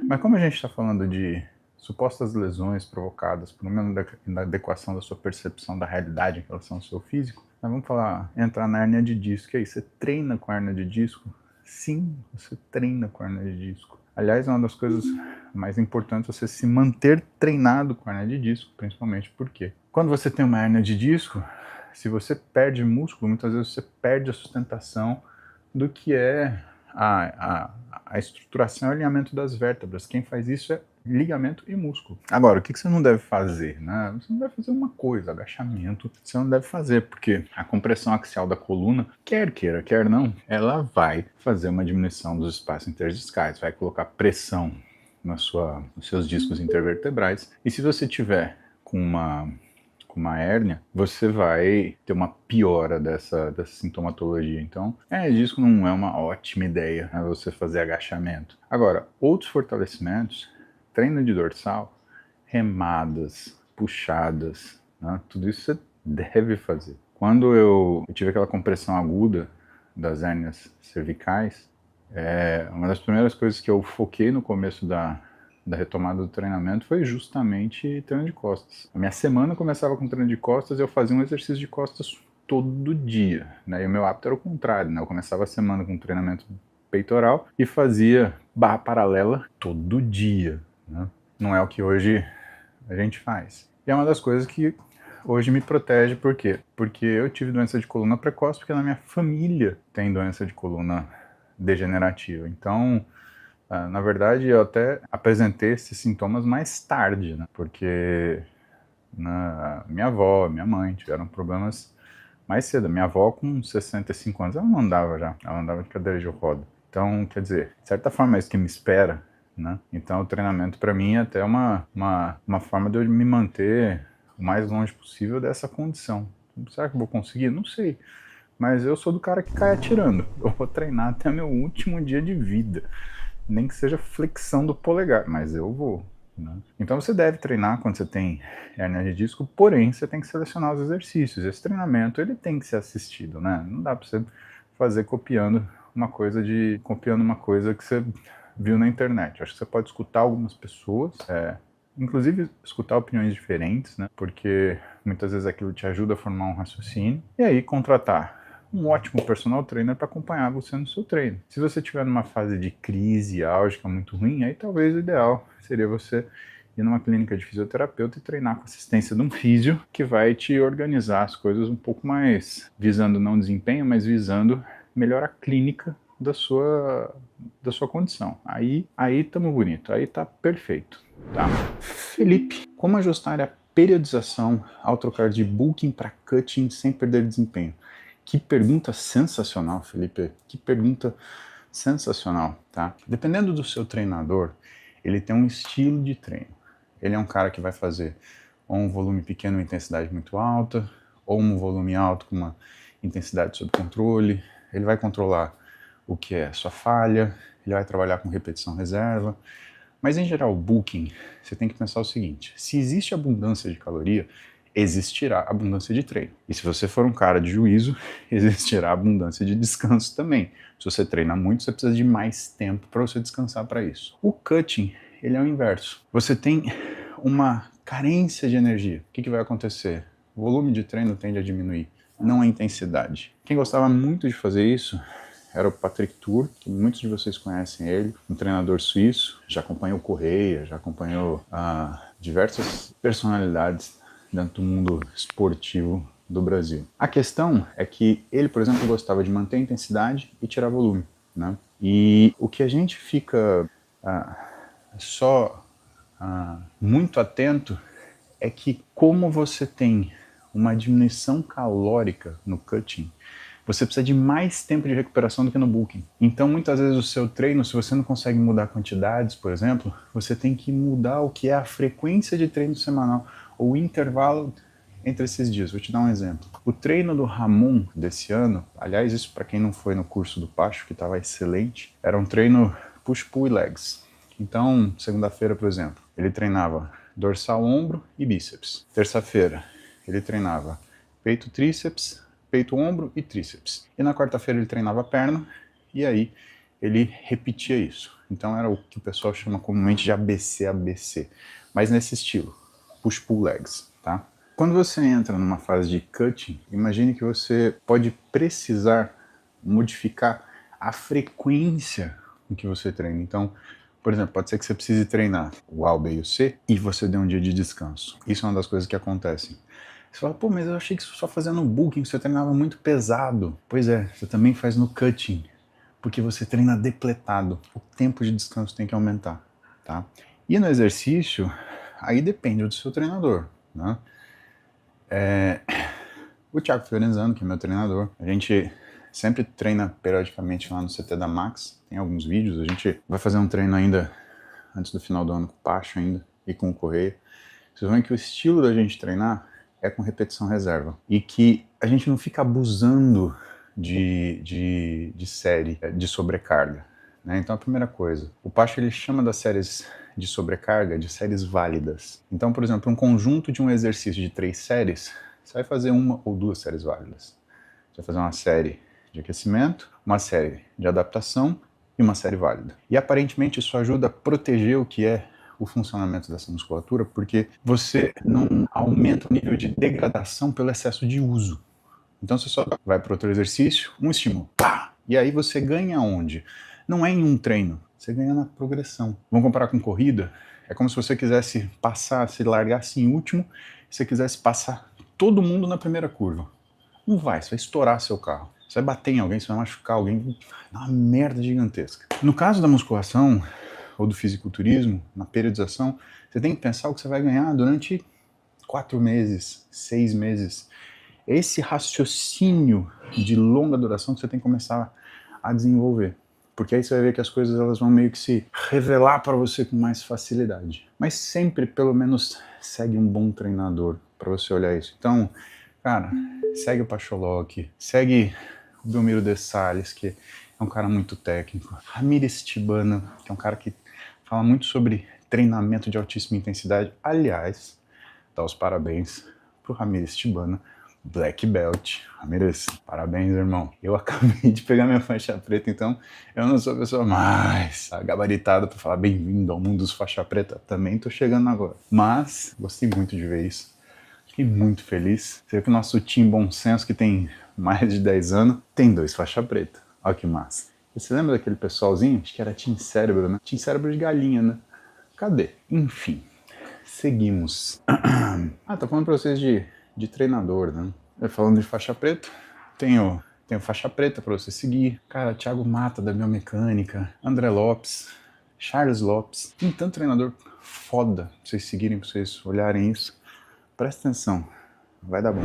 Mas como a gente está falando de supostas lesões provocadas por uma inadequação da sua percepção da realidade em relação ao seu físico, nós vamos entrar na hérnia de disco. E aí, você treina com hérnia de disco? Sim, você treina com hérnia de disco. Aliás, é uma das coisas mais importantes você se manter treinado com hérnia de disco, principalmente porque quando você tem uma hérnia de disco, se você perde músculo, muitas vezes você perde a sustentação do que é a estruturação e alinhamento das vértebras. Quem faz isso é ligamento e músculo. Agora, o que você não deve fazer? Né? Você não deve fazer uma coisa, agachamento, você não deve fazer, porque a compressão axial da coluna, quer queira, quer não, ela vai fazer uma diminuição dos espaços interdiscais, vai colocar pressão nos seus discos intervertebrais, e se você tiver com uma hérnia, você vai ter uma piora dessa sintomatologia. Então, disco não é uma ótima ideia, né, você fazer agachamento. Agora, outros fortalecimentos, treino de dorsal, remadas, puxadas, né, tudo isso você deve fazer. Quando eu tive aquela compressão aguda das hérnias cervicais, uma das primeiras coisas que eu foquei no começo da retomada do treinamento foi justamente treino de costas. A minha semana começava com treino de costas e eu fazia um exercício de costas todo dia, né? E o meu hábito era o contrário, né? Eu começava a semana com treinamento peitoral e fazia barra paralela todo dia, né? Não é o que hoje a gente faz. E é uma das coisas que hoje me protege, por quê? Porque eu tive doença de coluna precoce, porque na minha família tem doença de coluna degenerativa. Então, na verdade, eu até apresentei esses sintomas mais tarde, né? Porque minha avó, minha mãe tiveram problemas mais cedo. Minha avó, com 65 anos, ela não andava já, ela andava de cadeira de roda. Então, quer dizer, de certa forma é isso que me espera, né? Então, o treinamento para mim é até uma forma de eu me manter o mais longe possível dessa condição. Será que eu vou conseguir? Não sei. Mas eu sou do cara que cai atirando. Eu vou treinar até meu último dia de vida. Nem que seja flexão do polegar, mas eu vou. Né? Então você deve treinar quando você tem hérnia de disco, porém você tem que selecionar os exercícios. Esse treinamento ele tem que ser assistido, né? Não dá para você fazer copiando uma coisa que você viu na internet. Acho que você pode escutar algumas pessoas, inclusive escutar opiniões diferentes, né? Porque muitas vezes aquilo te ajuda a formar um raciocínio, e aí contratar um ótimo personal trainer para acompanhar você no seu treino. Se você estiver numa fase de crise álgica muito ruim, aí talvez o ideal seria você ir numa clínica de fisioterapeuta e treinar com assistência de um físio que vai te organizar as coisas um pouco mais, visando não desempenho, mas visando melhor a clínica da sua condição. Aí estamos bonito, aí tá perfeito. Tá. Felipe, como ajustar a periodização ao trocar de bulking para cutting sem perder desempenho? Que pergunta sensacional, Felipe. Que pergunta sensacional, tá? Dependendo do seu treinador, ele tem um estilo de treino. Ele é um cara que vai fazer ou um volume pequeno, uma intensidade muito alta, ou um volume alto com uma intensidade sob controle. Ele vai controlar o que é sua falha, ele vai trabalhar com repetição reserva. Mas em geral, o bulking, você tem que pensar o seguinte: se existe abundância de caloria, existirá abundância de treino. E se você for um cara de juízo, existirá abundância de descanso também. Se você treina muito, você precisa de mais tempo para você descansar para isso. O cutting, ele é o inverso. Você tem uma carência de energia. O que vai acontecer? O volume de treino tende a diminuir, não a intensidade. Quem gostava muito de fazer isso era o Patrick Tuor, que muitos de vocês conhecem ele, um treinador suíço, já acompanhou Correia, já acompanhou diversas personalidades dentro do mundo esportivo do Brasil. A questão é que ele, por exemplo, gostava de manter a intensidade e tirar volume, né? E o que a gente fica muito atento é que, como você tem uma diminuição calórica no cutting, você precisa de mais tempo de recuperação do que no bulking. Então, muitas vezes o seu treino, se você não consegue mudar quantidades, por exemplo, você tem que mudar o que é a frequência de treino semanal, ou o intervalo entre esses dias. Vou te dar um exemplo. O treino do Ramon desse ano, aliás, isso para quem não foi no curso do Pacho, que estava excelente, era um treino push-pull e legs. Então, segunda-feira, por exemplo, ele treinava dorsal, ombro e bíceps. Terça-feira, ele treinava peito, tríceps, peito, ombro e tríceps. E na quarta-feira ele treinava perna, e aí ele repetia isso. Então era o que o pessoal chama comumente de ABC, mas nesse estilo, push-pull legs, tá? Quando você entra numa fase de cutting, imagine que você pode precisar modificar a frequência com que você treina. Então, por exemplo, pode ser que você precise treinar o A, o B e o C e você dê um dia de descanso. Isso é uma das coisas que acontecem. Você fala, pô, mas eu achei que isso só fazia no bulking, você treinava muito pesado. Pois é, você também faz no cutting, porque você treina depletado. O tempo de descanso tem que aumentar, tá? E no exercício, aí depende do seu treinador, né? O Thiago Fiorenzano, que é meu treinador, a gente sempre treina periodicamente lá no CT da Max, tem alguns vídeos, a gente vai fazer um treino ainda antes do final do ano com o Pacho ainda e com o Correia. Vocês vão ver que o estilo da gente treinar é com repetição reserva e que a gente não fica abusando de série de sobrecarga, né? Então a primeira coisa, o Pacho ele chama das séries de sobrecarga de séries válidas. Então, por exemplo, um conjunto de um exercício de 3 séries, você vai fazer 1 ou 2 séries válidas. Você vai fazer uma série de aquecimento, uma série de adaptação e uma série válida. E aparentemente isso ajuda a proteger o que é o funcionamento dessa musculatura, porque você não aumenta o nível de degradação pelo excesso de uso. Então você só vai para outro exercício, um estímulo, pá! E aí você ganha onde? Não é em um treino, você ganha na progressão. Vamos comparar com corrida? É como se você quisesse passar, se largasse em último, se você quisesse passar todo mundo na primeira curva. Não vai, você vai estourar seu carro. Você vai bater em alguém, você vai machucar alguém, vai dar uma merda gigantesca. No caso da musculação, ou do fisiculturismo, na periodização, você tem que pensar o que você vai ganhar durante 4 meses, 6 meses. Esse raciocínio de longa duração que você tem que começar a desenvolver. Porque aí você vai ver que as coisas elas vão meio que se revelar para você com mais facilidade. Mas sempre, pelo menos, segue um bom treinador para você olhar isso. Então, cara, segue o Pacholok, segue o Belmiro de Sales, que é um cara muito técnico. Ramires Tibana, que é um cara que fala muito sobre treinamento de altíssima intensidade. Aliás, dá os parabéns pro Ramires Tibana, Black Belt. Ramires, parabéns, irmão. Eu acabei de pegar minha faixa preta, então eu não sou a pessoa mais gabaritada para falar bem-vindo ao mundo dos faixa preta. Também tô chegando agora. Mas gostei muito de ver isso. Fiquei muito feliz. Você vê que o nosso Team Bom Senso, que tem mais de 10 anos, tem 2 faixa preta. Olha que massa. Você lembra daquele pessoalzinho? Acho que era Team Cérebro, né? Team Cérebro de galinha, né? Cadê? Enfim, seguimos. Tô falando pra vocês de treinador, né? Falando de faixa preta, tenho faixa preta pra você seguir. Cara, Thiago Mata da Biomecânica, André Lopes, Charles Lopes. Tem tanto treinador foda pra vocês seguirem, pra vocês olharem isso. Presta atenção, vai dar bom.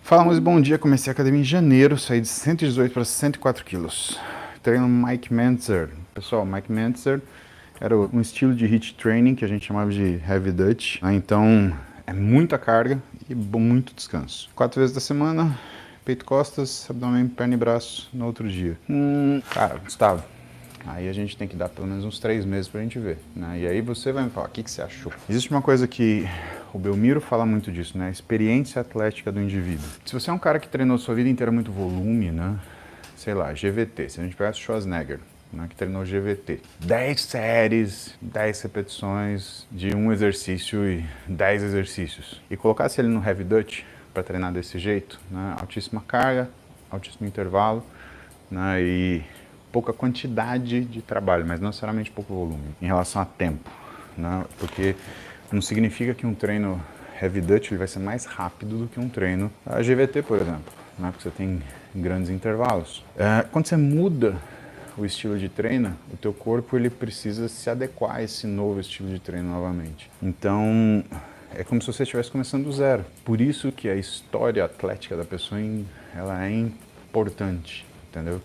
Fala, meus bom dia. Comecei a academia em janeiro, saí de 118 para 104 quilos. Treino Mike Mentzer. Pessoal, Mike Mentzer era um estilo de HIIT training que a gente chamava de Heavy Dutch. Então, é muita carga e muito descanso. 4 vezes da semana, peito, costas, abdômen, perna e braço no outro dia. Cara, Gustavo, aí a gente tem que dar pelo menos uns 3 meses pra gente ver, né? E aí você vai me falar, o que você achou? Existe uma coisa que o Belmiro fala muito disso, né? A experiência atlética do indivíduo. Se você é um cara que treinou sua vida inteira muito volume, né? Sei lá, GVT, se a gente pegar o Schwarzenegger, né, que treinou GVT. 10 séries, 10 repetições de um exercício e 10 exercícios. E colocasse ele no Heavy Dutch para treinar desse jeito, né, altíssima carga, altíssimo intervalo, né, e pouca quantidade de trabalho, mas não necessariamente pouco volume, em relação a tempo, né, porque não significa que um treino Heavy Dutch ele vai ser mais rápido do que um treino a GVT, por exemplo, né, porque você tem grandes intervalos. Quando você muda o estilo de treino, o teu corpo ele precisa se adequar a esse novo estilo de treino novamente. Então, é como se você estivesse começando do zero. Por isso que a história atlética da pessoa ela é importante, entendeu?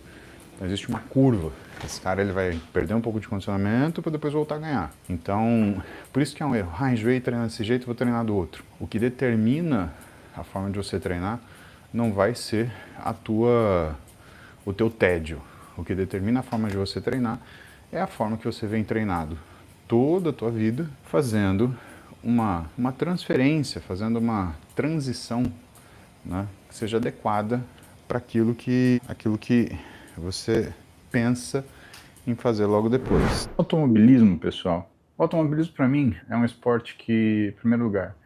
Então, existe uma curva. Esse cara ele vai perder um pouco de condicionamento para depois voltar a ganhar. Então, por isso que é um erro. Enjoei treinar desse jeito, vou treinar do outro. O que determina a forma de você treinar não vai ser o teu tédio. O que determina a forma de você treinar é a forma que você vem treinado toda a tua vida, fazendo uma transferência, fazendo uma transição, né, que seja adequada para aquilo que você pensa em fazer logo depois. Automobilismo, pessoal. O automobilismo para mim é um esporte que, em primeiro lugar,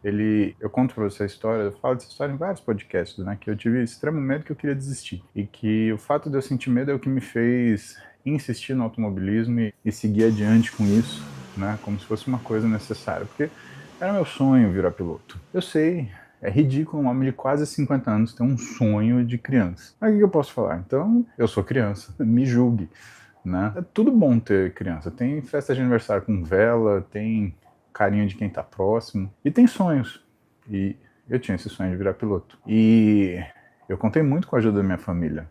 eu conto pra você a história, eu falo dessa história em vários podcasts, né, que eu tive extremo medo que eu queria desistir. E que o fato de eu sentir medo é o que me fez insistir no automobilismo e seguir adiante com isso, né, como se fosse uma coisa necessária. Porque era meu sonho virar piloto. Eu sei, é ridículo um homem de quase 50 anos ter um sonho de criança. Mas o que eu posso falar? Então, eu sou criança, me julgue, né? É tudo bom ter criança. Tem festa de aniversário com vela, tem carinho de quem tá próximo, e tem sonhos. E eu tinha esse sonho de virar piloto. E eu contei muito com a ajuda da minha família,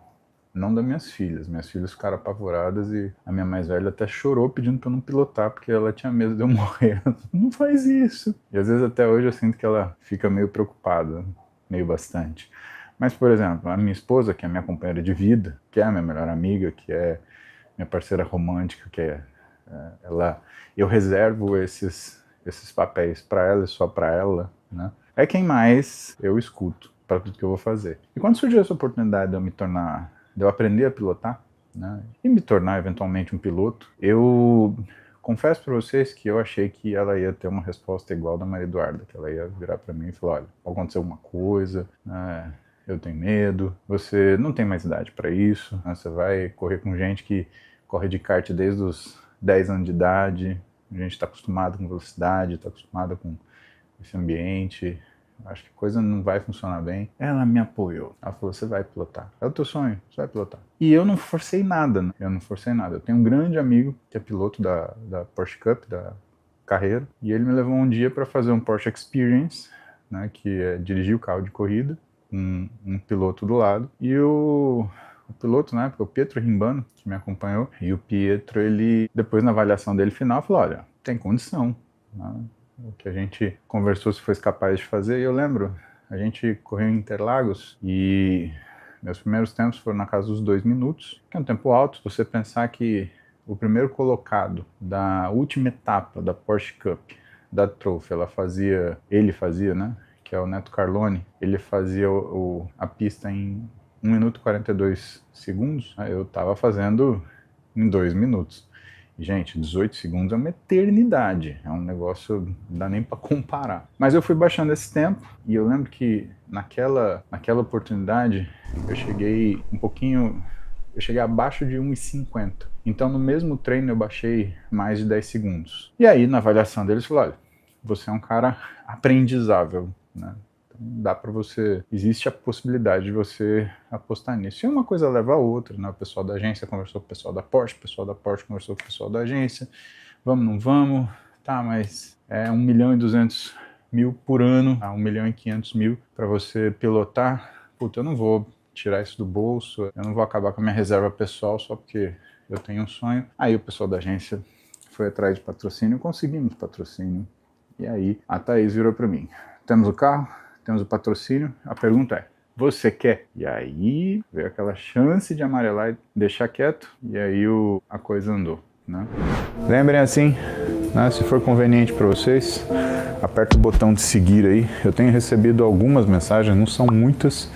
não das minhas filhas. Minhas filhas ficaram apavoradas e a minha mais velha até chorou pedindo pra eu não pilotar, porque ela tinha medo de eu morrer. Não faz isso. E às vezes até hoje eu sinto que ela fica meio preocupada, meio bastante. Mas, por exemplo, a minha esposa, que é a minha companheira de vida, que é a minha melhor amiga, que é minha parceira romântica, eu reservo esses papéis para ela e só para ela, né? É quem mais eu escuto para tudo que eu vou fazer. E quando surgiu essa oportunidade de eu aprender a pilotar, né, e me tornar eventualmente um piloto, eu confesso para vocês que eu achei que ela ia ter uma resposta igual da Maria Eduarda, que ela ia virar para mim e falar: olha, pode acontecer alguma coisa, né, eu tenho medo, você não tem mais idade para isso, né, você vai correr com gente que corre de kart desde os 10 anos de idade. A gente está acostumado com velocidade, está acostumado com esse ambiente. Acho que a coisa não vai funcionar bem. Ela me apoiou. Ela falou: você vai pilotar. É o teu sonho, você vai pilotar. E eu não forcei nada, né? Eu não forcei nada. Eu tenho um grande amigo que é piloto da Porsche Cup, da carreira. E ele me levou um dia para fazer um Porsche Experience, né, que é dirigir o carro de corrida, um piloto do lado. E o piloto na época, o Pietro Rimbano, que me acompanhou, e o Pietro, ele, depois na avaliação dele final, falou: olha, tem condição, né? O que a gente conversou se foi capaz de fazer. E eu lembro, a gente correu em Interlagos e meus primeiros tempos foram na casa dos 2 minutos, que é um tempo alto. Você pensar que o primeiro colocado da última etapa da Porsche Cup, da Trophy, ele fazia, né, que é o Neto Carlone, ele fazia a pista em 1 minuto e 42 segundos, eu tava fazendo em 2 minutos. Gente, 18 segundos é uma eternidade, é um negócio, não dá nem para comparar. Mas eu fui baixando esse tempo e eu lembro que naquela oportunidade eu cheguei abaixo de 1,50. Então no mesmo treino eu baixei mais de 10 segundos. E aí na avaliação deles falou: olha, você é um cara aprendizável, né? Dá para você, existe a possibilidade de você apostar nisso. E uma coisa leva a outra, né? O pessoal da agência conversou com o pessoal da Porsche, o pessoal da Porsche conversou com o pessoal da agência. Vamos, não vamos? Tá, mas é 1.200.000 por ano, 1.500.000 para você pilotar. Puta, eu não vou tirar isso do bolso, eu não vou acabar com a minha reserva pessoal só porque eu tenho um sonho. Aí o pessoal da agência foi atrás de patrocínio, conseguimos patrocínio. E aí a Thaís virou para mim: temos o carro, temos o patrocínio, a pergunta é: você quer? E aí veio aquela chance de amarelar e deixar quieto, e aí a coisa andou, né? Lembrem assim, né, se for conveniente para vocês, aperta o botão de seguir aí. Eu tenho recebido algumas mensagens, não são muitas,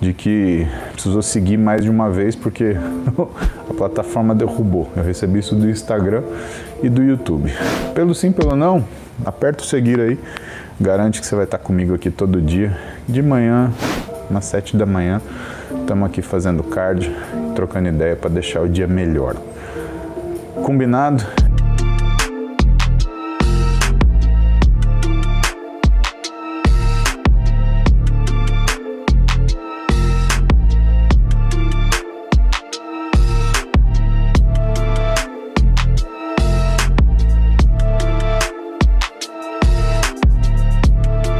de que precisou seguir mais de uma vez porque a plataforma derrubou. Eu recebi isso do Instagram e do YouTube. Pelo sim, pelo não, aperta o seguir aí. Garante que você vai estar comigo aqui todo dia, de manhã, às 7 da manhã. Estamos aqui fazendo cardio, trocando ideia para deixar o dia melhor. Combinado?